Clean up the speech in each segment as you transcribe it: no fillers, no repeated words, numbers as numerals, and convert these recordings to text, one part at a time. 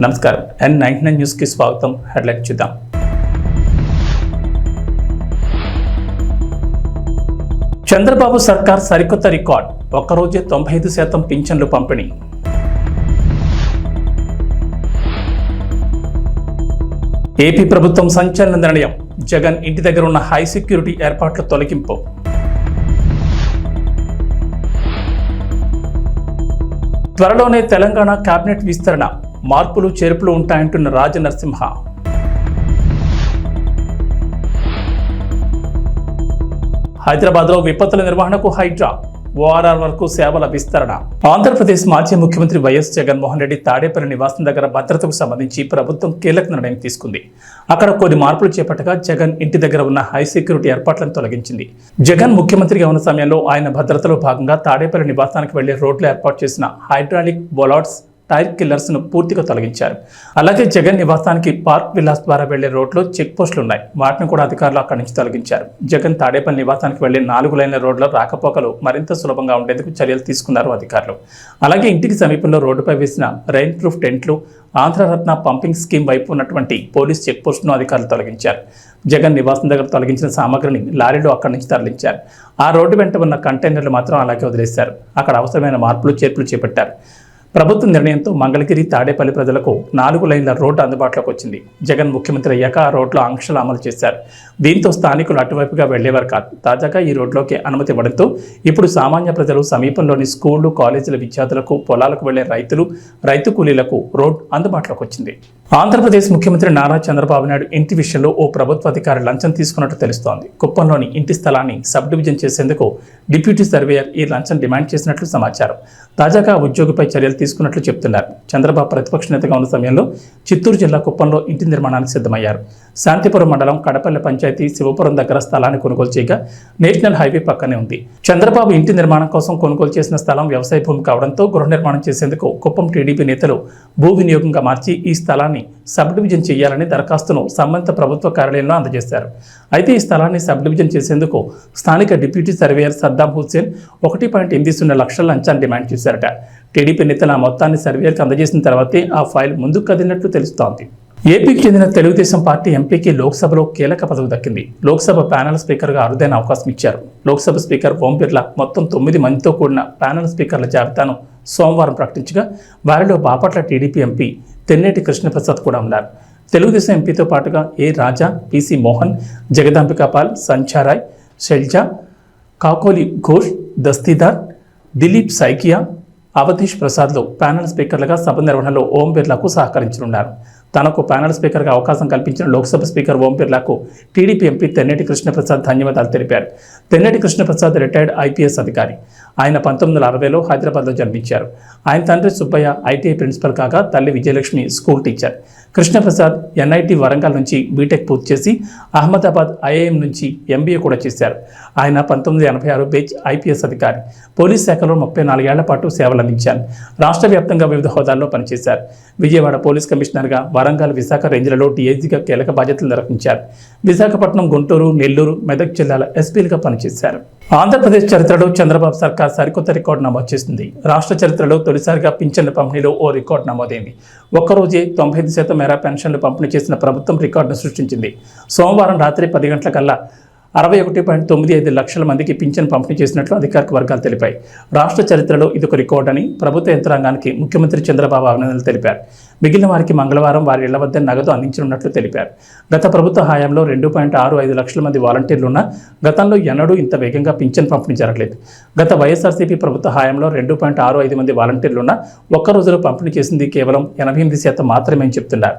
నమస్కారం N99 news కి స్వాగతం. హెడ్లైన్ చూద్దాం. చంద్రబాబు సర్కార్ సరికొత్త రికార్డ్, ఒక్కరోజే 95% పింఛన్లు పంపిణీ. ఏపీ ప్రభుత్వం సంచలన నిర్ణయం, జగన్ ఇంటి దగ్గర ఉన్న హై సెక్యూరిటీ ఏర్పాట్ల తొలగింపు. త్వరలోనే తెలంగాణ కేబినెట్ విస్తరణ, మార్పులు చేర్పులు ఉంటాయంటున్న రాజనరసింహ. హైదరాబాద్లో విపత్తుల నిర్వహణకు హైడ్రా, ఓఆర్ఆర్ వరకు సేవల విస్తరణ. ఆంధ్రప్రదేశ్ మాజీ ముఖ్యమంత్రి వైఎస్ జగన్మోహన్ రెడ్డి తాడేపల్లి నివాసం దగ్గర భద్రతకు సంబంధించి ప్రభుత్వం కీలక నిర్ణయం తీసుకుంది. అక్కడ కొన్ని మార్పులు చేపట్టగా జగన్ ఇంటి దగ్గర ఉన్న హై సెక్యూరిటీ ఏర్పాట్లను తొలగించింది. జగన్ ముఖ్యమంత్రిగా ఉన్న సమయంలో ఆయన భద్రతలో భాగంగా తాడేపల్లి నివాసానికి వెళ్లే రోడ్లు ఏర్పాటు చేసిన హైడ్రాలిక్ బొలాట్స్, టైర్ కిల్లర్స్ ను పూర్తిగా తొలగించారు. అలాగే జగన్ నివాసానికి పార్క్ విలాస్ ద్వారా వెళ్లే రోడ్లో చెక్ పోస్టులు ఉన్నాయి, వాటిని కూడా అధికారులు అక్కడి నుంచి తొలగించారు. జగన్ తాడేపల్లి నివాసానికి వెళ్లే 4 లైన్ల రోడ్ల రాకపోకలు మరింత సులభంగా ఉండేందుకు చర్యలు తీసుకున్నారు అధికారులు. అలాగే ఇంటికి సమీపంలో రోడ్డుపై వేసిన రెయిన్ ప్రూఫ్ టెంట్లు, ఆంధ్రరత్న పంపింగ్ స్కీమ్ వైపు ఉన్నటువంటి పోలీస్ చెక్ పోస్టును అధికారులు తొలగించారు. జగన్ నివాసం దగ్గర తొలగించిన సామగ్రిని లారీలో అక్కడి నుంచి తరలించారు. ఆ రోడ్డు వెంట ఉన్న కంటైనర్లు మాత్రం అలాగే వదిలేశారు. అక్కడ అవసరమైన మార్పులు చేర్పులు చేపట్టారు. ప్రభుత్వ నిర్ణయంతో మంగళగిరి, తాడేపల్లి ప్రజలకు 4 లైన్ల రోడ్డు అందుబాటులోకి వచ్చింది. జగన్ ముఖ్యమంత్రి అయ్యాక ఆ రోడ్లో ఆంక్షలు అమలు చేశారు. దీంతో స్థానికులు అటువైపుగా వెళ్లేవారు కాదు. తాజాగా ఈ రోడ్లోకి అనుమతి ఇవ్వడంతో ఇప్పుడు సామాన్య ప్రజలు, సమీపంలోని స్కూళ్లు, కాలేజీల విద్యార్థులకు, పొలాలకు వెళ్లే రైతులు, రైతు కూలీలకు రోడ్ అందుబాటులోకి వచ్చింది. ఆంధ్రప్రదేశ్ ముఖ్యమంత్రి నారా చంద్రబాబు నాయుడు ఇంటి విషయంలో ఓ ప్రభుత్వ అధికారి లంచం తీసుకున్నట్టు తెలుస్తోంది. కుప్పంలోని ఇంటి స్థలాన్ని సబ్ డివిజన్ చేసేందుకు డిప్యూటీ సర్వేయర్ ఈ లంచం డిమాండ్ చేసినట్లు సమాచారం. తాజాగా ఉద్యోగిపై చర్యలు తీసుకున్నట్లు చెబుతున్నారు. చంద్రబాబు ప్రతిపక్ష నేతగా ఉన్న సమయంలో చిత్తూరు జిల్లా కుప్పంలో ఇంటి నిర్మాణానికి సిద్ధమయ్యారు. శాంతిపురం మండలం కడపల్లి పంచాయతీ శివపురం దగ్గర స్థలాన్ని కొనుగోలు చేయగా నేషనల్ హైవే పక్కనే ఉంది. చంద్రబాబు ఇంటి నిర్మాణం కోసం కొనుగోలు చేసిన స్థలం వ్యవసాయ భూమి కావడంతో గృహ నిర్మాణం చేసేందుకు కుప్పం టీడీపీ నేతలు భూ వినియోగంగా మార్చి ఈ స్థలాన్ని సబ్ డివిజన్ చేయాలని దరఖాస్తును సంబంధిత ప్రభుత్వ కార్యాలయంలో అందజేశారు. అయితే ఈ స్థలాన్ని సబ్ డివిజన్ చేసేందుకు స్థానిక డిప్యూటీ సర్వేయర్ సద్దాం హుస్సేన్ 1.80 లక్షల లంచాన్ని డిమాండ్ చేశారట. టీడీపీ నేతలు ఆ మొత్తాన్ని సర్వేయర్కి అందజేసిన తర్వాతే ఆ ఫైల్ ముందుకు కదిలినట్లు తెలుస్తోంది. ఏపీకి చెందిన తెలుగుదేశం పార్టీ ఎంపీకి లోక్సభలో కీలక పదవి దక్కింది. లోక్సభ ప్యానెల్ స్పీకర్గా అరుదైన అవకాశం ఇచ్చారు. లోక్సభ స్పీకర్ ఓం బిర్లా మొత్తం 9 మందితో కూడిన ప్యానెల్ స్పీకర్ల జాబితాను సోమవారం ప్రకటించగా వారిలో బాపట్ల టీడీపీ ఎంపీ తెన్నేటి కృష్ణప్రసాద్ కూడా ఉన్నారు. తెలుగుదేశం ఎంపీతో పాటుగా ఏ రాజా, పిసి మోహన్, జగదాంబికాపాల్, సంచారాయ్, శైల్జా, కాకోలి ఘోష్, దస్తీదార్, దిలీప్ సైకియా, అవధీష్ ప్రసాద్లు ప్యానెల్ స్పీకర్లుగా సభ నిర్వహణలో ఓం బిర్లాకు సహకరించనున్నారు. తనకు ప్యానెల్ స్పీకర్గా అవకాశం కల్పించిన లోక్సభ స్పీకర్ ఓం బిర్లాకు టీడీపీ ఎంపీ తెన్నేటి కృష్ణప్రసాద్ ధన్యవాదాలు తెలిపారు. తెన్నేటి కృష్ణప్రసాద్ రిటైర్డ్ ఐపీఎస్ అధికారి. ఆయన 1960లో హైదరాబాద్లో జన్మించారు. ఆయన తండ్రి సుబ్బయ్య ఐటీఐ ప్రిన్సిపల్ కాగా తల్లి Vijayalakshmi school teacher. Krishnaprasad NIT Warangal నుంచి బీటెక్ పూర్తి చేసి అహ్మదాబాద్ ఐఐఎం నుంచి ఎంబీఏ కూడా చేశారు. ఆయన 1986 బెంచ్ ఐపీఎస్ అధికారి. పోలీస్ శాఖలో 34 ఏళ్ల పాటు సేవలందించారు. రాష్ట్ర వ్యాప్తంగా వివిధ హోదాల్లో పనిచేశారు. విజయవాడ పోలీస్ కమిషనర్గా, వరంగల్, విశాఖ రేంజ్లలో డీఐజీగా కీలక బాధ్యతలు నిర్వహించారు. విశాఖపట్నం, గుంటూరు, నెల్లూరు, మెదక్ జిల్లాల ఎస్పీలుగా పనిచేశారు. ఆంధ్రప్రదేశ్ చరిత్రలో చంద్రబాబు సర్కార్ సరికొత్త రికార్డు నమోదు చేసింది. రాష్ట్ర చరిత్రలో తొలిసారిగా పింఛన్ల పంపిణీలో ఓ రికార్డు నమోదైంది. ఒక్కరోజే 95% మేర పెన్షన్లు పంపిణీ చేసిన ప్రభుత్వం రికార్డును సృష్టించింది. సోమవారం రాత్రి 10 గంటలకల్లా 61.95 లక్షల మందికి పింఛన్ పంపిణీ చేసినట్లు అధికారిక వర్గాలు తెలిపాయి. రాష్ట్ర చరిత్రలో ఇదొక రికార్డు అని ప్రభుత్వ యంత్రాంగానికి ముఖ్యమంత్రి చంద్రబాబు అభినందనలు తెలిపారు. మిగిలిన వారికి మంగళవారం వారి ఇళ్ల వద్ద నగదు అందించనున్నట్లు తెలిపారు. గత ప్రభుత్వ హయాంలో 2.65 లక్షల మంది వాలంటీర్లున్నా గతంలో ఎన్నడూ ఇంత వేగంగా పింఛన్ పంపిణీ జరగలేదు. గత వైఎస్ఆర్సీపీ ప్రభుత్వ హయాంలో 2.65 మంది వాలంటీర్లున్నా ఒక్క రోజులో పంపిణీ చేసింది కేవలం 88% మాత్రమే అని చెప్తున్నారు.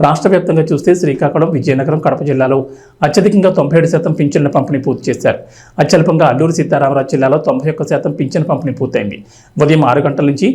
రాష్ట్ర వ్యాప్తంగా చూస్తే శ్రీకాకుళం, విజయనగరం, కడప జిల్లాలో అత్యధికంగా 97% పింఛన్ల పంపిణీ పూర్తి చేశారు. అత్యల్పంగా అల్లూరు సీతారామరాజు జిల్లాలో 91% పింఛన్ పంపిణీ పూర్తయింది. ఉదయం 6 గంటల నుంచి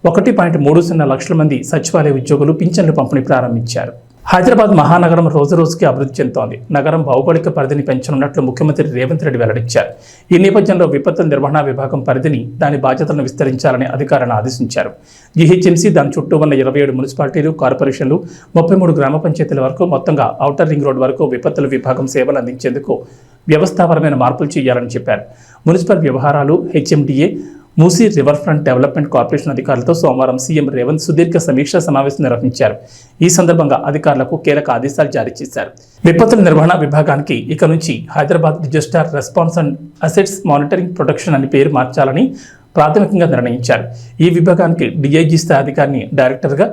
1.30 లక్షల మంది సచివాలయ ఉద్యోగులు పింఛన్లు పంపిణీ ప్రారంభించారు. హైదరాబాద్ మహానగరం రోజురోజుకి అభివృద్ధి చెందుతోంది. నగరం భౌగోళిక పరిధిని పెంచనున్నట్లు ముఖ్యమంత్రి రేవంత్ రెడ్డి వెల్లడించారు. ఈ నేపథ్యంలో విపత్తుల నిర్వహణ విభాగం పరిధిని, దాని బాధ్యతలను విస్తరించాలని అధికారులను ఆదేశించారు. జీహెచ్ఎంసీ, దాని చుట్టూ ఉన్న 27 మున్సిపాలిటీలు, కార్పొరేషన్లు, 33 గ్రామ పంచాయతీల వరకు మొత్తంగా ఔటర్ రింగ్ రోడ్ వరకు విపత్తుల విభాగం సేవలు అందించేందుకు వ్యవస్థాపరమైన మార్పులు చేయాలని చెప్పారు. మున్సిపల్ వ్యవహారాలు, HMDA, Musi river front development corporation అధికారులతో సోమవారం సీఎం రేవంత్ సుదీర్ఘ సమీక్షా సమావేశం నిర్వహించారు. ఈ సందర్భంగా అధికారులకు కీలక ఆదేశాలు జారీ చేశారు. విపత్తుల నిర్వహణ విభాగానికి ఇక నుంచి Hyderabad disaster response and assets monitoring protection అని పేరు మార్చాలని ప్రాథమికంగా నిర్ణయించారు. ఈ విభాగానికి డీఐజీ స్థాయి అధికారిని డైరెక్టర్గా,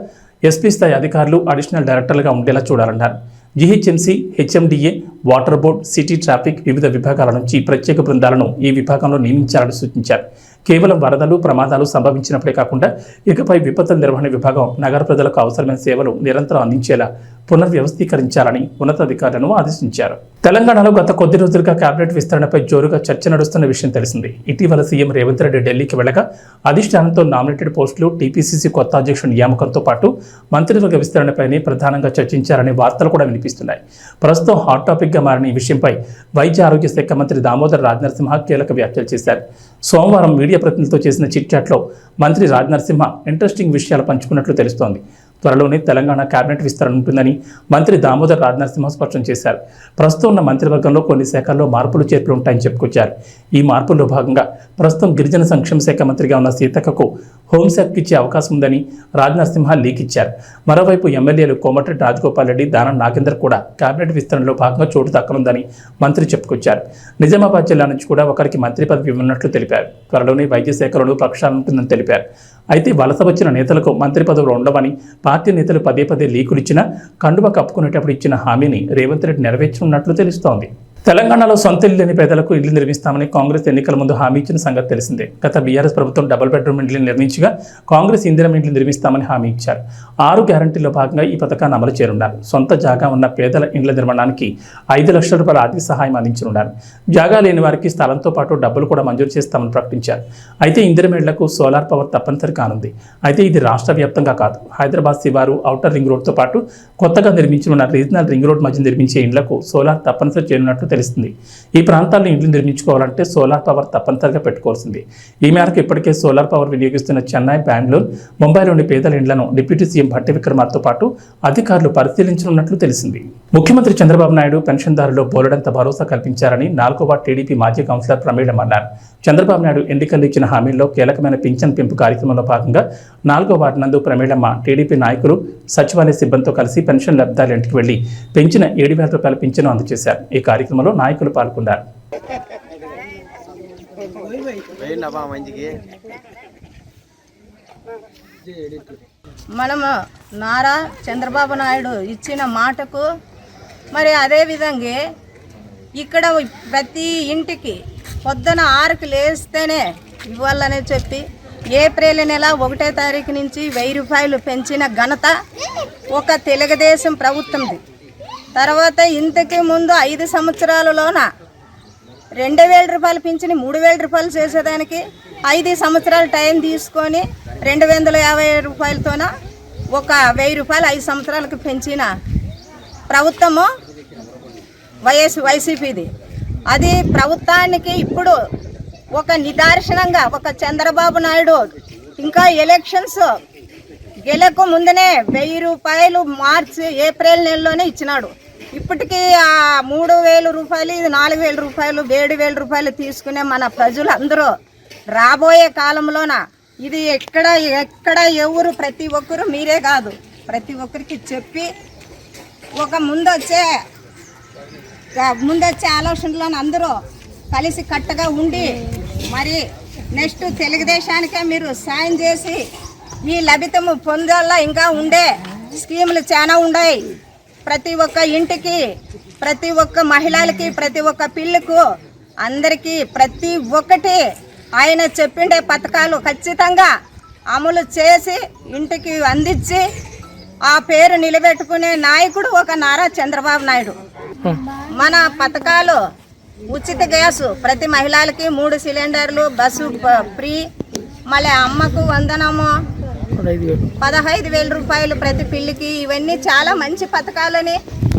ఎస్పీ స్థాయి అధికారులు అడిషనల్ డైరెక్టర్లుగా ఉండేలా చూడాలన్నారు. GHMC, HMDA, water board, city traffic వివిధ విభాగాల నుంచి ప్రత్యేక బృందాలను ఈ విభాగంలో నియమించాలని సూచించారు. కేవలం వరదలు, ప్రమాదాలు సంభవించినప్పుడే కాకుండా ఇకపై విపత్తుల నిర్వహణ విభాగం నగర ప్రజలకు అవసరమైన సేవలు నిరంతరం అందించేలా పునర్వ్యవస్థీకరించాలని ఉన్నతాధికారులను ఆదేశించారు. తెలంగాణలో గత కొద్ది రోజులుగా కేబినెట్ విస్తరణపై జోరుగా చర్చ నడుస్తున్న విషయం తెలిసింది. ఇటీవల సీఎం రేవంత్ రెడ్డి ఢిల్లీకి వెళ్లగా అధిష్టానంతో నామినేటెడ్ పోస్టులు, టీపీసీసీ కొత్త అధ్యక్షుడి నియామకంతో పాటు మంత్రివర్గ విస్తరణపైనే ప్రధానంగా చర్చించారనే వార్తలు కూడా వినిపిస్తున్నాయి. ప్రస్తుతం హాట్ టాపిక్గా మారిన ఈ విషయంపై వైద్య ఆరోగ్య శాఖ మంత్రి దామోదర్ రాజనరసింహ కీలక వ్యాఖ్యలు చేశారు. సోమవారం మీడియా ప్రతినిధులతో చేసిన చిట్ చాట్లో మంత్రి రాజనరసింహ ఇంట్రెస్టింగ్ విషయాలు పంచుకున్నట్లు తెలుస్తోంది. త్వరలోనే తెలంగాణ కేబినెట్ విస్తరణ ఉంటుందని మంత్రి దామోదర్ రాజనరసింహ స్పష్టం చేశారు. ప్రస్తుతం ఉన్న మంత్రివర్గంలో కొన్ని శాఖల్లో మార్పులు చేర్పులు ఉంటాయని చెప్పుకొచ్చారు. ఈ మార్పుల్లో భాగంగా ప్రస్తుతం గిరిజన సంక్షేమ శాఖ మంత్రిగా ఉన్న సీతక్కకు హోంశాఖకు ఇచ్చే అవకాశం ఉందని రాజనరసింహ లీక్ ఇచ్చారు. మరోవైపు ఎమ్మెల్యేలు కోమటిరెడ్డి రాజగోపాల్ రెడ్డి, దానం నాగేందర్ కూడా కేబినెట్ విస్తరణలో భాగంగా చోటు దక్కనుందని మంత్రి చెప్పుకొచ్చారు. నిజామాబాద్ జిల్లా నుంచి కూడా ఒకరికి మంత్రి పదవి ఇవ్వనున్నట్లు తెలిపారు. త్వరలోనే వైద్య శాఖలోనూ ప్రక్షాళన ఉంటుందని తెలిపారు. అయితే వలస వచ్చిన నేతలకు మంత్రి పదవులు ఉండవని పార్టీ నేతలు పదే పదే లీకులు ఇచ్చినా కండువ కప్పుకునేటప్పుడు ఇచ్చిన హామీని రేవంత్ రెడ్డి నెరవేర్చనున్నట్లు తెలుస్తోంది. తెలంగాణలో సొంత ఇల్లు లేని పేదలకు ఇల్లు నిర్మిస్తామని కాంగ్రెస్ ఎన్నికల ముందు హామీ ఇచ్చిన సంగతి తెలిసిందే. గత బీఆర్ఎస్ ప్రభుత్వం డబుల్ బెడ్రూమ్ ఇండ్లు నిర్మించగా కాంగ్రెస్ ఇందిరమ్మ ఇండ్లు నిర్మిస్తామని హామీ ఇచ్చారు. 6 గ్యారంటీల్లో భాగంగా ఈ పథకాన్ని అమలు చేయనున్నారు. సొంత జాగా ఉన్న పేదల ఇండ్ల నిర్మాణానికి 5 లక్షల రూపాయల ఆర్థిక సహాయం అందించనున్నారు. జాగా లేని వారికి స్థలంతో పాటు డబ్బులు కూడా మంజూరు చేస్తామని ప్రకటించారు. అయితే ఇందిరమ్మ ఇళ్లకు సోలార్ పవర్ తప్పనిసరి కానుంది. అయితే ఇది రాష్ట్ర వ్యాప్తంగా కాదు, హైదరాబాద్ శివారు, ఔటర్ రింగ్ రోడ్తో పాటు కొత్తగా నిర్మించనున్న రీజనల్ రింగ్ రోడ్ మధ్య నిర్మించే ఇండ్లకు సోలార్ తప్పనిసరి చేయనున్నట్లు తెలుస్తుంది. ఈ ప్రాంతాల్లో ఇండ్లు నిర్మించుకోవాలంటే సోలార్ పవర్ తప్పనిసరిగా పెట్టుకోవాల్సింది. ఈ మేరకు ఇప్పటికే సోలార్ పవర్ వినియోగిస్తున్న చెన్నై, బెంగళూరు, ముంబైలోని పేదల ఇండ్లను డిప్యూటీ సీఎం భట్టి విక్రమార్కతో పాటు అధికారులు పరిశీలించనున్నట్లు తెలిసింది. ముఖ్యమంత్రి చంద్రబాబు నాయుడు పెన్షన్దారులు బోలెడంత భరోసా కల్పించారని 4వ వార్డు టీడీపీ మాజీ కౌన్సిలర్ ప్రమేళం అన్నారు. చంద్రబాబు నాయుడు ఎన్నికల్లో ఇచ్చిన హామీల్లో కీలకమైన పింఛన్ పెంపు కార్యక్రమంలో భాగంగా 4వ వార్డు నందు ప్రమేళమ్మ టీడీపీ నాయకులు, సచివాలయ సిబ్బందితో కలిసి పెన్షన్ లబ్ధిదారుల ఇంటికి వెళ్లి పెంచిన 7,000 రూపాయల పింఛను అందజేశారు. ఈ కార్యక్రమంలో నాయకులు పాల్గొన్నారు. మనము నారా చంద్రబాబు నాయుడు ఇచ్చిన మాటకు మరి అదే విధంగా ఇక్కడ ప్రతి ఇంటికి పొద్దున 6కి లేస్తేనే ఇవ్వాలనే చెప్పి ఏప్రిల్ నెల 1వ తారీఖు నుంచి 1000 రూపాయలు పెంచిన ఘనత ఒక తెలుగుదేశం ప్రభుత్వంది. తర్వాత ఇంతకు ముందు 5 సంవత్సరాలలోన 2,000 రూపాయలు పెంచిన 3,000 రూపాయలు చేసేదానికి 5 సంవత్సరాలు టైం తీసుకొని 250 రూపాయలతోన ఒక 1000 రూపాయలు 5 సంవత్సరాలకు పెంచిన ప్రభుత్వము వైసీపీది. అది ప్రభుత్వానికి ఇప్పుడు ఒక నిదర్శనంగా ఒక చంద్రబాబు నాయుడు ఇంకా ఎలక్షన్స్ గెలక ముందునే 1000 రూపాయలు ఏప్రిల్ నెలలోనే ఇచ్చినాడు. ఇప్పటికీ ఆ 3,000 రూపాయలు, ఇది 4,000 రూపాయలు, 7,000 రూపాయలు తీసుకునే మన ప్రజలందరూ రాబోయే కాలంలోన ఇది ఎక్కడ ఎవరు ప్రతి ఒక్కరు మీరే కాదు ప్రతి ఒక్కరికి చెప్పి ఒక ముందొచ్చే ఆలోచనలో అందరూ కలిసి కట్టగా ఉండి మరి నెక్స్ట్ తెలుగుదేశానికే మీరు సాయం చేసి ఈ లభితము పొందాలా. ఇంకా ఉండే స్కీములు చాలా ఉన్నాయి. ప్రతి ఒక్క ఇంటికి, ప్రతి ఒక్క మహిళలకి, ప్రతి ఒక్క పిల్లకు, అందరికీ ప్రతి ఒక్కటి ఆయన చెప్పిండే పథకాలు ఖచ్చితంగా అమలు చేసి ఇంటికి అందించి ఆ పేరు నిలబెట్టుకునే నాయకుడు ఒక నారా చంద్రబాబు నాయుడు. మన పథకాలు ఉచిత గ్యాసు ప్రతి మహిళలకి, 3 సిలిండర్లు, బస్సు ఫ్రీ, మళ్ళీ అమ్మకు వందనము, 15,000 రూపాయలు ప్రతి పిల్లికి. ఇవన్నీ చాలా మంచి పథకాలని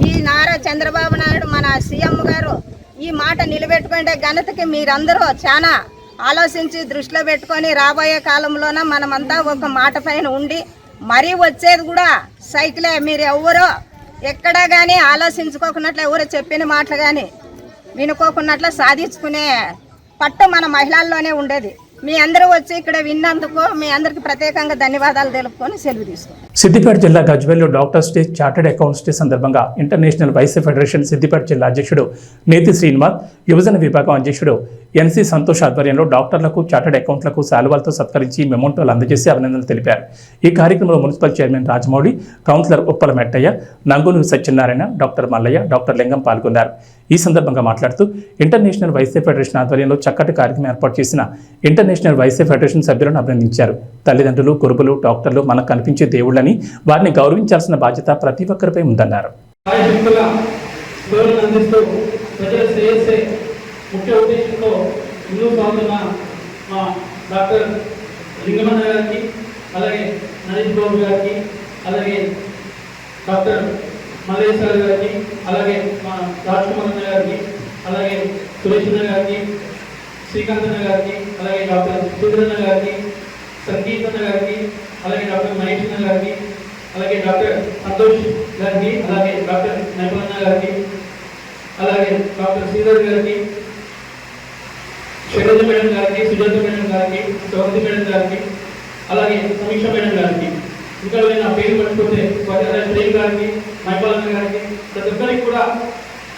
ఈ నారా చంద్రబాబు నాయుడు మన సీఎం గారు ఈ మాట నిలబెట్టుకునే ఘనతకి మీరందరూ చాలా ఆలోచించి దృష్టిలో పెట్టుకొని రాబోయే కాలంలోన మనమంతా ఒక మాట పైన ఉండి మరీ వచ్చేది కూడా సైకిలే. మీరు ఎవరో ఎక్కడా కానీ ఆలోచించుకోకున్నట్లు, ఎవరు చెప్పిన మాటలు కానీ వినుకోకున్నట్లు సాధించుకునే పట్టు మన మహిళల్లోనే ఉండేది. మీ అందరూ వచ్చి ఇక్కడ విన్నందుకు మీ అందరికి ప్రత్యేకంగా ధన్యవాదాలు తెలుపుకొని సెలవు తీసుకుంటాం. సిద్దిపేట జిల్లా గజ్వేల్లో doctors day, chartered accounts day సందర్భంగా ఇంటర్నేషనల్ వైశ్య ఫెడరేషన్ సిద్దిపేట జిల్లా అధ్యక్షుడు నేతి శ్రీనివాస్, యువజన విభాగం అధ్యక్షుడు ఎన్సీ సంతోష్ ఆధ్వర్యంలో డాక్టర్లకు, చార్టెడ్ అకౌంట్లకు శాలువాలతో సత్కరించి మెమోంటోలు అందజేసి అభినందనలు తెలిపారు. ఈ కార్యక్రమంలో municipal chairman Rajamouli, councillor Uppala Mettaiah, Nangunuru Satyanarayana, doctor Mallaiah, doctor Lingam పాల్గొన్నారు. ఈ సందర్భంగా మాట్లాడుతూ ఇంటర్నేషనల్ వైశ్య ఫెడరేషన్ ఆధ్వర్యంలో చక్కటి కార్యక్రమం ఏర్పాటు చేసిన ఇంటర్నేషనల్ వైశ్య ఫెడరేషన్ సభ్యులను అభినందించారు. తల్లిదండ్రులు, గురువులు, డాక్టర్లు మనకు కనిపించే దేవుళ్ళని, వారిని గౌరవించాల్సిన బాధ్యత ప్రతి ఒక్కరిపై ఉందన్నారు. ముఖ్య ఉద్దేశంతో ముందుకు సాగుతున్న మా డాక్టర్ లింగమన్న గారికి, అలాగే నరేష్ బాబు గారికి, అలాగే డాక్టర్ మల్లేశ్వర గారికి, అలాగే మా రాజ్కుమార్ అన్న గారికి, అలాగే సురేష్ అన్న గారికి, శ్రీకాంత్ అన్న గారికి, అలాగే డాక్టర్ సుధీరన్న గారికి, సంగీత్ అన్న గారికి, అలాగే డాక్టర్ మహేష్ అన్న గారికి, అలాగే డాక్టర్ సంతోష్ గారికి, అలాగే డాక్టర్ నైపుల్ అన్న గారికి, అలాగే డాక్టర్ శ్రీధర్ గారికి, శైలజ మేడం గారికి, సుజాత మేడం గారికి, సౌరతి మేడం గారికి, అలాగే సమీక్ష మేడం గారికి, ఇంకా నా పేరు పట్టుకుంటే ప్రేమ్ గారికి, మైపాలన్న గారికి, ప్రతి ఒక్కరికి కూడా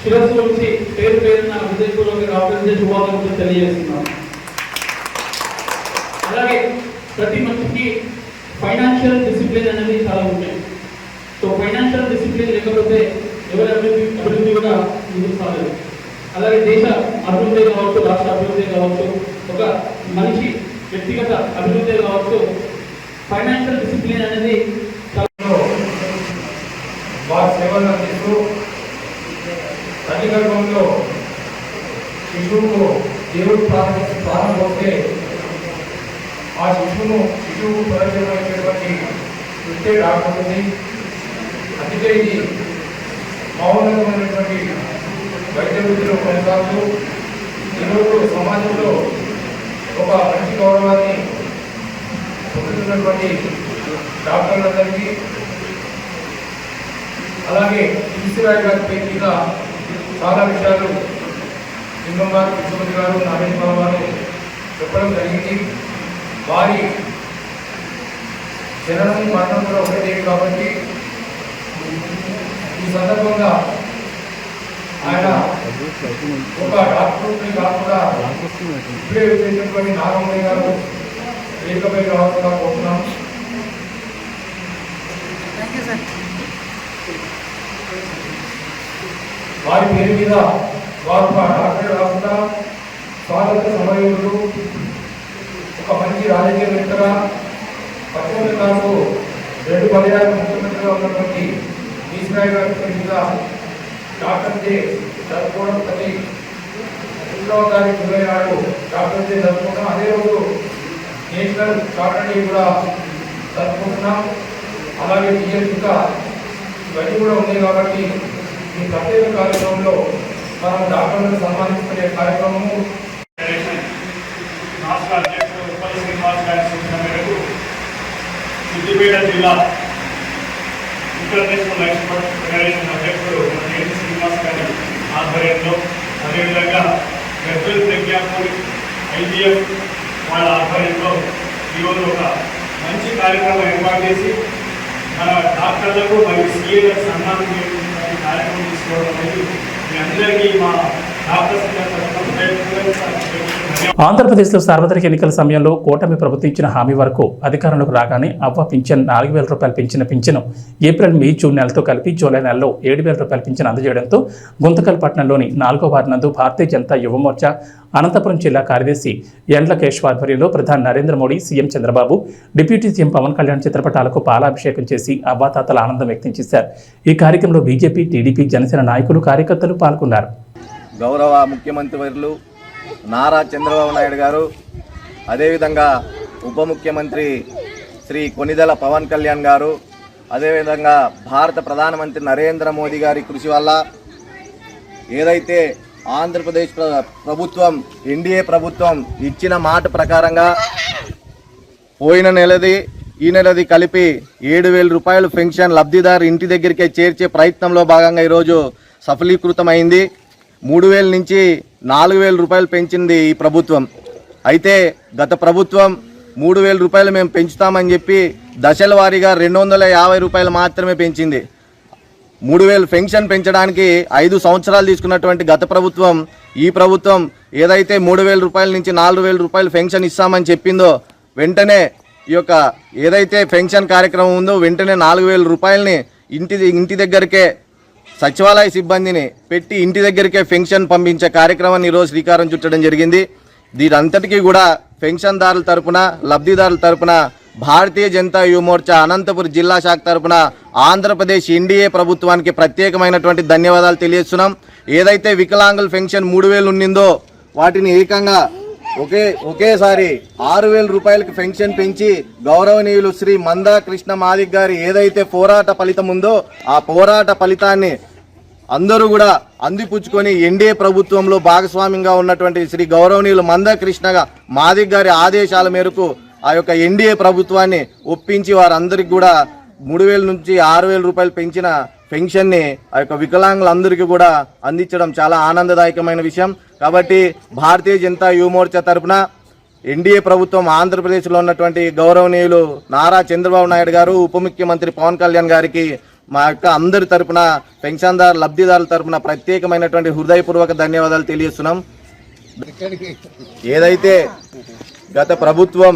శిరస్సు నుంచి పేరు పేరున హృదయపూర్వక డాక్టర్ డే శుభాకాంక్షలు తెలియజేస్తున్నాను. అలాగే ప్రతి మనిషికి ఫైనాన్షియల్ డిసిప్లిన్ అనేది చాలా ముఖ్యం. సో ఫైనాన్షియల్ డిసిప్లిన్ లేకపోతే ఎవరి అభివృద్ధి కూడా ముందుకు సాగదు. అలాగే దేశ అభివృద్ధి కావచ్చు, రాష్ట్ర అభివృద్ధి కావచ్చు, ఒక మనిషి వ్యక్తిగత అభివృద్ధి కావచ్చు, ఫైనాన్షియల్ డిసిప్లిన్ అనేది వారి సేవలు అందిస్తూ తల్లి గర్భంలో శిశువుకు దేవుడు ప్రారంభమవుతే ఆ శిశువుకు ప్రయోజనమైనటువంటి వృత్తే డాక్టర్ ఉంది. అందుకే ఇది మౌనమైనటువంటి వైద్య వృత్తిలో కొనసాగుతూ ఈరోజు సమాజంలో ఒక మంచి గౌరవాన్ని పొందుతున్నటువంటి డాక్టర్లందరికీ, అలాగే ఈశ్వరాయ్ గారి పేరు మీద చాలా విషయాలు లింగం గారు, కృష్ణపతి గారు, నాగేష్ బాబు గారు చెప్పడం జరిగింది. వారి జననం మరణం కూడా ఒకటే కాబట్టి ఈ సందర్భంగా ఆయన ఒక డాక్టర్ని కాకుండా ఇప్పుడే వచ్చేటటువంటి నాగమణి గారు వేదికపై రావాల్సిందిగా కోరుతున్నాం. వారి పేరు మీద వారు ఒక డాక్టర్ కాకుండా స్వాతంత్ర సమరయోధుడు, ఒక మంచి రాజకీయవేత్తగా, 19 2 పర్యాలు ముఖ్యమంత్రిగా ఉన్నటువంటి ఈశ్వరాయ్ గారి పేరు మీద డాక్టర్ డే జరుపుకోవడం ప్రతి 3వ తారీఖు జూలై నాడు డాక్టర్ డే జరుపుకుంటాం. అదే రోజు నేషనల్ డాక్టర్ డే కూడా జరుపుకుంటున్నాం. అలాగే ఇంకా ఇవన్నీ కూడా ఉన్నాయి కాబట్టి ఈ ప్రత్యేక కార్యక్రమంలో మనం డాక్టర్లను సన్మానించుకునే కార్యక్రమము రాష్ట్ర అధ్యక్షుడు ఉప్పల శ్రీనివాస్ గారి సూచన మేరకు సిద్దిపేట జిల్లా ఇంటర్నేషనల్ వైశ్య ఫెడరేషన్ అధ్యక్షుడు ఎన్సీ శ్రీనివాస్ గారి ఆధ్వర్యంలో, అదేవిధంగా గజ్వేల్ ప్రజ్ఞాపూర్ ఐజీఎఫ్ వాళ్ళ ఆధ్వర్యంలో ఈరోజు ఒక మంచి కార్యక్రమం ఏర్పాటు చేసి మన డాక్టర్లకు మరియు సీఏలకు సన్మానం చేస్తున్న కార్యక్రమం తీసుకోవడం అనేది మీ అందరికీ మా ఆంధ్రప్రదేశ్లో సార్వత్రిక ఎన్నికల సమయంలో కూటమి ప్రభుత్వం ఇచ్చిన హామీ వరకు అధికారంలోకి రాగానే అవ్వ పింఛన్ 4,000 రూపాయలు పెంచిన పింఛను ఏప్రిల్, మే, జూన్ నెలతో కలిపి జూలై నెలలో 7,000 రూపాయల పింఛను అందజేయడంతో గుంతకల్ పట్టణంలోని 4వ వార్డు నందు భారతీయ జనతా యువమోర్చా అనంతపురం జిల్లా కార్యదర్శి ఎండ్ల కేశవ ఆధ్వర్యంలో ప్రధాని Narendra Modi, CM Chandrababu, deputy CM Pawan Kalyan చిత్రపటాలకు పాలాభిషేకం చేసి అవ్వాతాతల ఆనందం వ్యక్తం చేశారు. ఈ కార్యక్రమంలో బీజేపీ, టీడీపీ, జనసేన నాయకులు, కార్యకర్తలు పాల్గొన్నారు. గౌరవ ముఖ్యమంత్రి వర్యులు నారా చంద్రబాబు నాయుడు గారు, అదేవిధంగా ఉప ముఖ్యమంత్రి శ్రీ కొనిదెల పవన్ కళ్యాణ్ గారు, అదేవిధంగా భారత ప్రధానమంత్రి నరేంద్ర మోదీ గారి కృషి వల్ల ఏదైతే ఆంధ్రప్రదేశ్ ప్రభుత్వం, ఎన్డీఏ ప్రభుత్వం ఇచ్చిన మాట ప్రకారంగా పోయిన నెలది ఈ నెలది కలిపి 7,000 రూపాయలు పెన్షన్ లబ్ధిదారు ఇంటి దగ్గరికే చేర్చే ప్రయత్నంలో భాగంగా ఈరోజు సఫలీకృతమైంది. 3,000 నుంచి 4,000 రూపాయలు పెంచింది ఈ ప్రభుత్వం. అయితే గత ప్రభుత్వం 3,000 రూపాయలు మేము పెంచుతామని చెప్పి దశల వారీగా 250 రూపాయలు మాత్రమే పెంచింది. 3,000 పెన్షన్ పెంచడానికి 5 సంవత్సరాలు తీసుకున్నటువంటి గత ప్రభుత్వం ఈ ప్రభుత్వం ఏదైతే 3,000 రూపాయల నుంచి 4,000 రూపాయలు పెన్షన్ ఇస్తామని చెప్పిందో వెంటనే ఈ యొక్క ఏదైతే పెన్షన్ కార్యక్రమం ఉందో వెంటనే 4,000 రూపాయలని ఇంటి దగ్గరికే సచివాలయ సిబ్బందిని పెట్టి ఇంటి దగ్గరికే పెన్షన్ పంపించే కార్యక్రమాన్ని ఈరోజు శ్రీకారం చుట్టడం జరిగింది. దీనంతటికీ కూడా పెన్షన్దారుల తరపున లబ్ధిదారుల తరపున భారతీయ జనతా యువ మోర్చా అనంతపురం జిల్లా శాఖ తరపున ఆంధ్రప్రదేశ్ ఎన్డీఏ ప్రభుత్వానికి ప్రత్యేకమైనటువంటి ధన్యవాదాలు తెలియజేస్తున్నాం. ఏదైతే వికలాంగుల పెన్షన్ 3,000 ఉండిందో వాటిని ఏకంగా ఒకేసారి 6,000 రూపాయలకి పెన్షన్ పెంచి గౌరవనీయులు శ్రీ మందా కృష్ణ మాదిక్ గారి ఏదైతే పోరాట ఫలితం ఉందో ఆ పోరాట ఫలితాన్ని అందరూ కూడా అందిపుచ్చుకొని ఎన్డీఏ ప్రభుత్వంలో భాగస్వామ్యంగా ఉన్నటువంటి శ్రీ గౌరవనీయులు మందా కృష్ణ మాదిక్ గారి ఆదేశాల మేరకు ఆ యొక్క ఎన్డీఏ ప్రభుత్వాన్ని ఒప్పించి వారందరికీ కూడా 3,000 నుంచి 6,000 రూపాయలు పెంచిన పెన్షన్ని ఆ యొక్క వికలాంగులందరికీ కూడా అందించడం చాలా ఆనందదాయకమైన విషయం. కాబట్టి భారతీయ జనతా యువ మోర్చా తరఫున ఎన్డీఏ ప్రభుత్వం ఆంధ్రప్రదేశ్లో ఉన్నటువంటి గౌరవనీయులు నారా చంద్రబాబు నాయుడు గారు, ఉప ముఖ్యమంత్రి పవన్ కళ్యాణ్ గారికి మా యొక్క అందరి తరపున పెన్షన్దారు లబ్ధిదారుల తరపున ప్రత్యేకమైనటువంటి హృదయపూర్వక ధన్యవాదాలు తెలియజేస్తున్నాం. ఏదైతే గత ప్రభుత్వం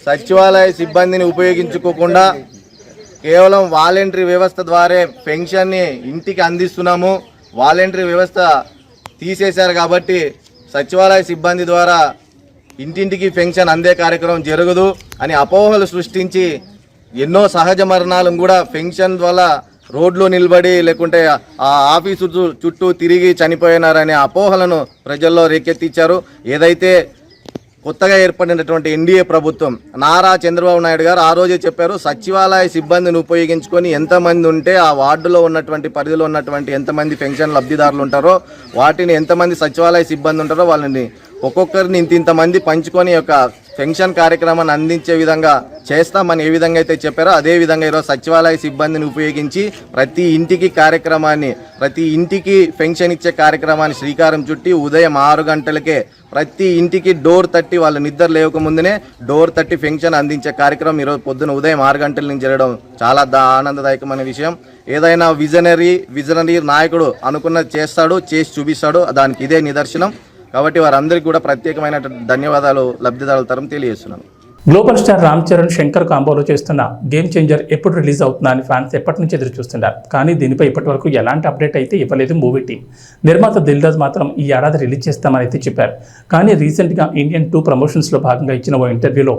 సచివాలయ సిబ్బందిని ఉపయోగించుకోకుండా కేవలం వాలంటరీ వ్యవస్థ ద్వారా పెన్షన్ని ఇంటికి అందిస్తున్నాము, వాలంటరీ వ్యవస్థ తీసేశారు కాబట్టి సచివాలయ సిబ్బంది ద్వారా ఇంటింటికి పెన్షన్ అందే కార్యక్రమం జరగదు అని అపోహలు సృష్టించి ఎన్నో సహజ మరణాలను కూడా పెన్షన్ వల్ల రోడ్లో నిలబడి లేకుంటే ఆ ఆఫీసు చుట్టూ తిరిగి చనిపోయినారనే అపోహలను ప్రజల్లో రేకెత్తించారు. ఏదైతే కొత్తగా ఏర్పడినటువంటి ఎన్డీఏ ప్రభుత్వం నారా చంద్రబాబు నాయుడు గారు ఆ రోజే చెప్పారు, సచివాలయ సిబ్బందిని ఉపయోగించుకొని ఎంతమంది ఉంటే ఆ వార్డులో ఉన్నటువంటి పరిధిలో ఉన్నటువంటి ఎంతమంది పెన్షన్ లబ్ధిదారులు ఉంటారో వాటిని ఎంతమంది సచివాలయ సిబ్బంది ఉంటారో వాళ్ళని ఒక్కొక్కరిని ఇంతమంది పంచుకొని యొక్క పెన్షన్ కార్యక్రమాన్ని అందించే విధంగా చేస్తామని ఏ విధంగా అయితే చెప్పారో అదే విధంగా ఈరోజు సచివాలయ సిబ్బందిని ఉపయోగించి ప్రతి ఇంటికి పెన్షన్ ఇచ్చే కార్యక్రమాన్ని శ్రీకారం చుట్టి ఉదయం 6 గంటలకే ప్రతి ఇంటికి డోర్ తట్టి వాళ్ళు నిద్ర లేవకముందునే డోర్ తట్టి పెన్షన్ అందించే కార్యక్రమం ఈరోజు పొద్దున ఉదయం 6 గంటల నుంచి జరగడం చాలా ఆనందదాయకమైన విషయం. ఏదైనా విజనరీ నాయకుడు అనుకున్నది చేస్తాడు, చేసి చూపిస్తాడు, దానికి ఇదే నిదర్శనం. కాబట్టి వారందరికీ కూడా ప్రత్యేకమైన ధన్యవాదాలు లబ్ధిదారుల తరఫున తెలియజేస్తున్నాను. గ్లోబల్ స్టార్ రామ్ చరణ్ శంకర్ కాంబోలో చేస్తున్న గేమ్ చేంజర్ ఎప్పుడు రిలీజ్ అవుతుందా అని ఫ్యాన్స్ ఎప్పటి నుంచి ఎదురు చూస్తున్నారు. కానీ దీనిపై ఇప్పటి వరకు ఎలాంటి అప్డేట్ అయితే ఇవ్వలేదు మూవీ టీం. నిర్మాత దిల్ రాజు మాత్రం ఈ ఏడాది రిలీజ్ చేస్తామని అయితే చెప్పారు. కానీ రీసెంట్గా ఇండియన్ 2 ప్రమోషన్స్లో భాగంగా ఇచ్చిన ఓ ఇంటర్వ్యూలో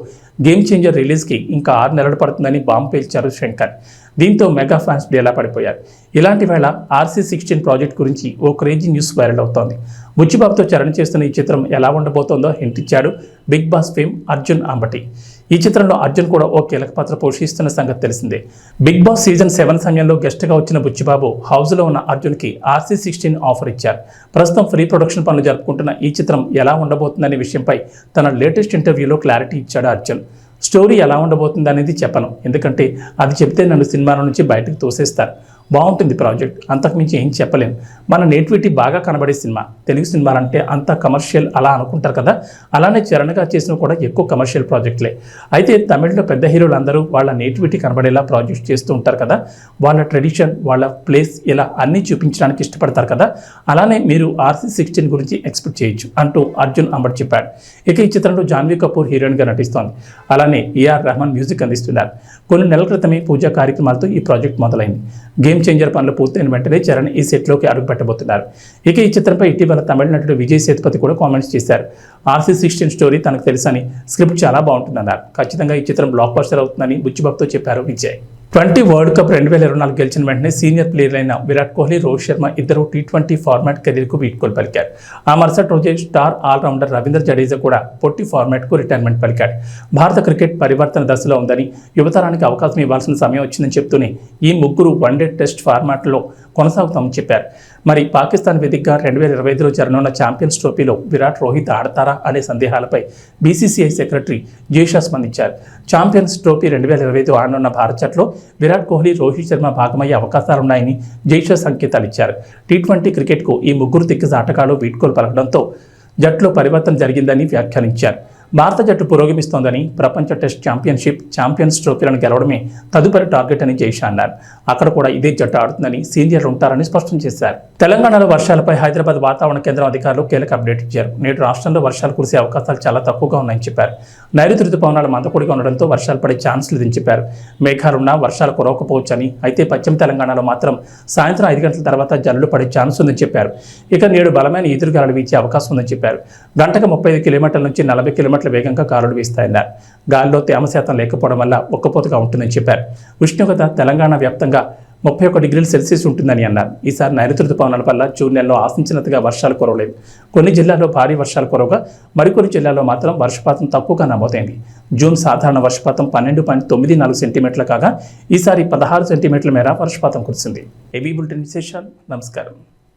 గేమ్ చేంజర్ రిలీజ్కి ఇంకా 6 నెలలు పడుతుందని బాంబు పేల్చారు శంకర్. దీంతో మెగా ఫ్యాన్స్ డేలా పడిపోయారు. ఇలాంటి వేళ RC16 ప్రాజెక్ట్ గురించి ఓ క్రేజీ న్యూస్ వైరల్ అవుతోంది. బుచ్చిబాబుతో చరణ్ చేస్తున్న ఈ చిత్రం ఎలా ఉండబోతోందో హింట్ ఇచ్చాడు Bigg Boss fame Arjun Ambati. ఈ చిత్రంలో అర్జున్ కూడా ఓ కీలక పాత్ర పోషిస్తున్న సంగతి తెలిసిందే. బిగ్ బాస్ సీజన్ 7 సమయంలో గెస్ట్గా వచ్చిన బుచ్చిబాబు హౌస్లో ఉన్న అర్జున్కి RC16 ఆఫర్ ఇచ్చారు. ప్రస్తుతం ప్రీ ప్రొడక్షన్ పనులు జరుపుకుంటున్న ఈ చిత్రం ఎలా ఉండబోతుందనే విషయంపై తన లేటెస్ట్ ఇంటర్వ్యూలో క్లారిటీ ఇచ్చాడు అర్జున్. స్టోరీ ఎలా ఉండబోతుంది అనేది చెప్పను, ఎందుకంటే అది చెప్తే నన్ను సినిమాల నుంచి బయటకు తోసేస్తారు. బాగుంటుంది ప్రాజెక్ట్, అంతకుమించి ఏం చెప్పలేను. మన నేటివిటీ బాగా కనబడే సినిమా. తెలుగు సినిమాలంటే అంత కమర్షియల్ అలా అనుకుంటారు కదా, అలానే చరణ్గా చేసిన కూడా ఎక్కువ కమర్షియల్ ప్రాజెక్టులే. అయితే తమిళ్లో పెద్ద హీరోలు అందరూ వాళ్ళ నేటివిటీ కనబడేలా ప్రాజెక్ట్ చేస్తూ ఉంటారు కదా, వాళ్ళ ట్రెడిషన్, వాళ్ళ ప్లేస్ ఇలా అన్నీ చూపించడానికి ఇష్టపడతారు కదా, అలానే మీరు RC16 గురించి ఎక్స్పెక్ట్ చేయొచ్చు అంటూ అర్జున్ అంబట్ చెప్పాడు. ఇక ఈ చిత్రంలో జాన్వీ కపూర్ హీరోయిన్గా నటిస్తోంది. అలానే AR రెహమాన్ మ్యూజిక్ అందిస్తున్నారు. కొన్ని నెలల క్రితమే పూజా కార్యక్రమాలతో ఈ ప్రాజెక్ట్ మొదలైంది. గేమ్ చేంజర్ పనులు పూర్తయిన వెంటనే చరణ్ ఈ సెట్లోకి అడుగు పెట్టబోతున్నారు. ఇక ఈ చిత్రంపై ఇటీవల తమిళ నటుడు విజయ్ సేతుపతి కూడా కామెంట్స్ చేశారు. RC16 స్టోరీ తనకు తెలుసని, స్క్రిప్ట్ చాలా బాగుంటుందన్నారు. ఖచ్చితంగా ఈ చిత్రం బ్లాక్ బస్టర్ అవుతుందని బుచ్చిబాబుతో చెప్పారు విజయ్. 20 వరల్డ్ కప్ 2024 గెలిచిన వెంటనే సీనియర్ ప్లేయర్ అయిన విరాట్ కోహ్లీ, రోహిత్ శర్మ ఇద్దరు T20 ఫార్మాట్ కెరీర్కు వీడ్కోలు పలికారు. ఆ మరుసటి రోజే స్టార్ ఆల్రౌండర్ రవీంద్ర జడేజా కూడా పొట్టి ఫార్మాట్కు రిటైర్మెంట్ పలికాడు. భారత క్రికెట్ పరివర్తన దశలో ఉందని, యువతరానికి అవకాశం ఇవ్వాల్సిన సమయం వచ్చిందని చెప్తూనే ఈ ముగ్గురు వన్డే టెస్ట్ ఫార్మాట్లో కొనసాగుతామని చెప్పారు. మరి పాకిస్తాన్ వేదికగా 2025లో జరగనున్న ఛాంపియన్స్ ట్రోఫీలో విరాట్, రోహిత్ ఆడతారా అనే సందేహాలపై BCCI సెక్రటరీ జైషా స్పందించారు. ఛాంపియన్స్ ట్రోఫీ 2025 ఆడనున్న భారత జట్టులో విరాట్ కోహ్లీ, రోహిత్ శర్మ భాగమయ్యే అవకాశాలున్నాయని జైషా సంకేతాలు ఇచ్చారు. T20 క్రికెట్కు ఈ ముగ్గురు దిగ్గజ ఆటగాళ్లు వీడ్కోలు పలకడంతో జట్టులో పరివర్తన జరిగిందని వ్యాఖ్యానించారు. భారత జట్టు పురోగమిస్తోందని, ప్రపంచ టెస్ట్ ఛాంపియన్షిప్, ఛాంపియన్స్ ట్రోఫీలను గెలవడమే తదుపరి టార్గెట్ అని జైషా అన్నారు. అక్కడ కూడా ఇదే జట్టు ఆడుతుందని, సీనియర్లు ఉంటారని స్పష్టం చేశారు. తెలంగాణలో వర్షాలపై హైదరాబాద్ వాతావరణ కేంద్రం అధికారులు కీలక అప్డేట్ ఇచ్చారు. నేడు రాష్ట్రంలో వర్షాలు కురిసే అవకాశాలు చాలా తక్కువగా ఉన్నాయని చెప్పారు. నైరుతి రుతుపవనాలు మందకొడిగా ఉండడంతో వర్షాలు పడే ఛాన్స్ లేదని చెప్పారు. మేఘాలున్నా వర్షాలు కురవకపోవచ్చని, అయితే పశ్చిమ తెలంగాణలో మాత్రం సాయంత్రం 5 గంటల తర్వాత జల్లులు పడే ఛాన్స్ ఉందని చెప్పారు. ఇక నేడు బలమైన ఈదురుగాలులు వీచే అవకాశం ఉందని చెప్పారు. గంటకు 35 కిలోమీటర్ల నుంచి 40 కిలోమీటర్ల వేగంగా గాలులు వీస్తాయన్నారు. గాలిలో తేమ శాతం లేకపోవడం వల్ల ఒక్కపోతగా ఉంటుందని చెప్పారు. ఉష్ణోగ్రత తెలంగాణ వ్యాప్తంగా 31 డిగ్రీల సెల్సియస్ ఉంటుందని అన్నారు. ఈసారి నైరుతి రుతుపవనాల వల్ల జూన్ నెలలో ఆశించినంతగా వర్షాలు కురవలేదు. కొన్ని జిల్లాల్లో భారీ వర్షాలు కురవగా మరికొన్ని జిల్లాల్లో మాత్రం వర్షపాతం తక్కువగా నమోదైంది. జూన్ సాధారణ వర్షపాతం 12.94 సెంటీమీటర్లు కాగా ఈసారి 16 సెంటీమీటర్ల మేర వర్షపాతం కురిసింది. ఏబీ బులెటిన్ విశేషాలు. నమస్కారం.